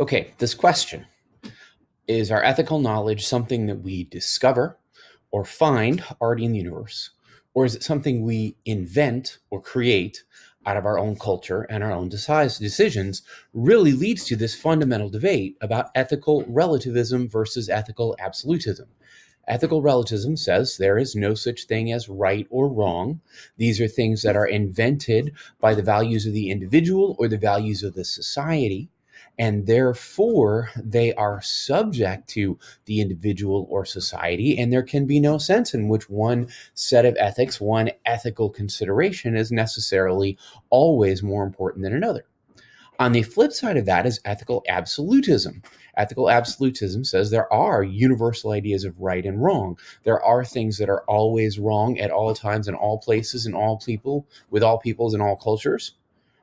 Okay, this question: is our ethical knowledge something that we discover or find already in the universe? Or is it something we invent or create out of our own culture and our own decisions? Really leads to this fundamental debate about ethical relativism versus ethical absolutism. Ethical relativism says there is no such thing as right or wrong. These are things that are invented by the values of the individual or the values of the society, and therefore they are subject to the individual or society, and there can be no sense in which one set of ethics, one ethical consideration is necessarily always more important than another. On the flip side of that is ethical absolutism. Ethical absolutism says there are universal ideas of right and wrong. There are things that are always wrong at all times, in all places, in all people, with all peoples, in all cultures.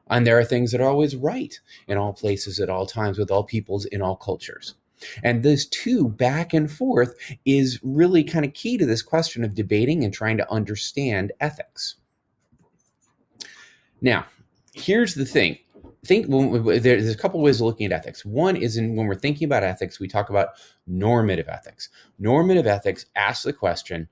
And there are things that are always right in all places, at all times, with all peoples, in all cultures. And this two back and forth is really kind of key to this question of debating and trying to understand ethics. Now, here's the thing. There's a couple ways of looking at ethics. One is when we're thinking about ethics, we talk about normative ethics. Normative ethics asks the question,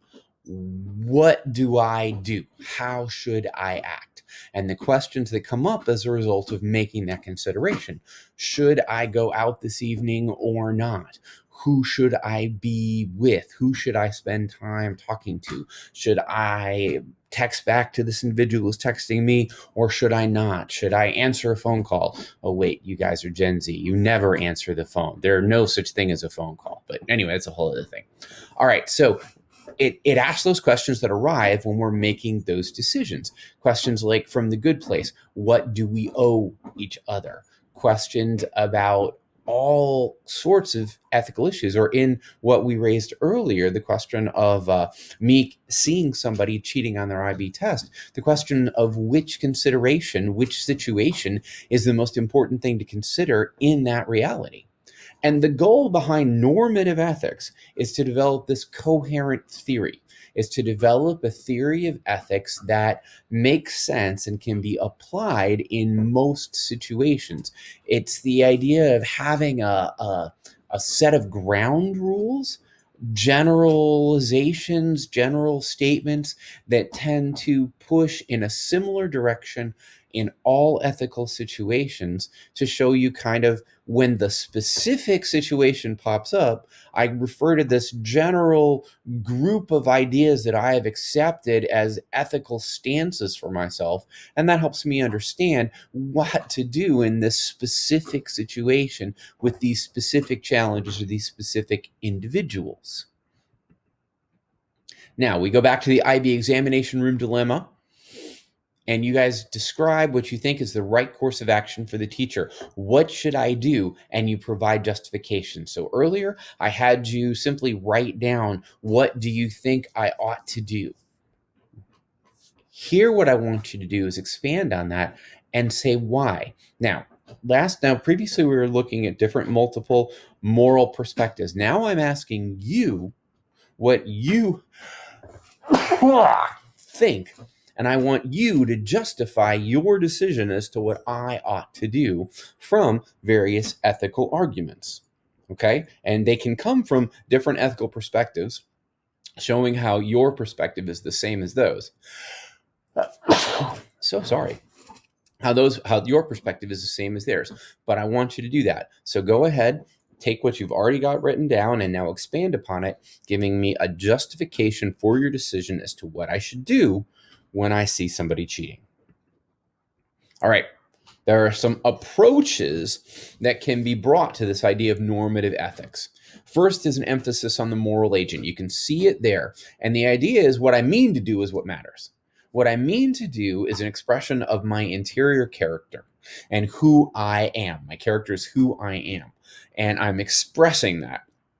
what do I do? How should I act? And the questions that come up as a result of making that consideration. Should I go out this evening or not? Who should I be with? Who should I spend time talking to? Should I text back to this individual who's texting me, or should I not? Should I answer a phone call? Oh, wait, you guys are Gen Z. You never answer the phone. There are no such thing as a phone call. But anyway, that's a whole other thing. All right, so it asks those questions that arrive when we're making those decisions. Questions like, from the good place, what do we owe each other? Questions about all sorts of ethical issues, or in what we raised earlier, the question of me seeing somebody cheating on their IB test, the question of which consideration, which situation is the most important thing to consider in that reality. And the goal behind normative ethics is to develop this coherent theory, is to develop a theory of ethics that makes sense and can be applied in most situations. It's the idea of having a set of ground rules, generalizations, general statements that tend to push in a similar direction in all ethical situations, to show you kind of when the specific situation pops up, I refer to this general group of ideas that I have accepted as ethical stances for myself. And that helps me understand what to do in this specific situation with these specific challenges or these specific individuals. Now, we go back to the IB examination room dilemma, and you guys describe what you think is the right course of action for the teacher. What should I do? And you provide justification. So earlier, I had you simply write down, what do you think I ought to do? Here, what I want you to do is expand on that and say why. Now, previously we were looking at different multiple moral perspectives. Now I'm asking you what you think, and I want you to justify your decision as to what I ought to do from various ethical arguments. Okay? And they can come from different ethical perspectives, showing how your perspective is the same as those. So sorry. How your perspective is the same as theirs. But I want you to do that. So go ahead, take what you've already got written down, and now expand upon it, giving me a justification for your decision as to what I should do when I see somebody cheating. All right. There are some approaches that can be brought to this idea of normative ethics. First is an emphasis on the moral agent. You can see it there. And the idea is, what I mean to do is what matters. What I mean to do is an expression of my interior character and who I am. My character is who I am. And I'm expressing that.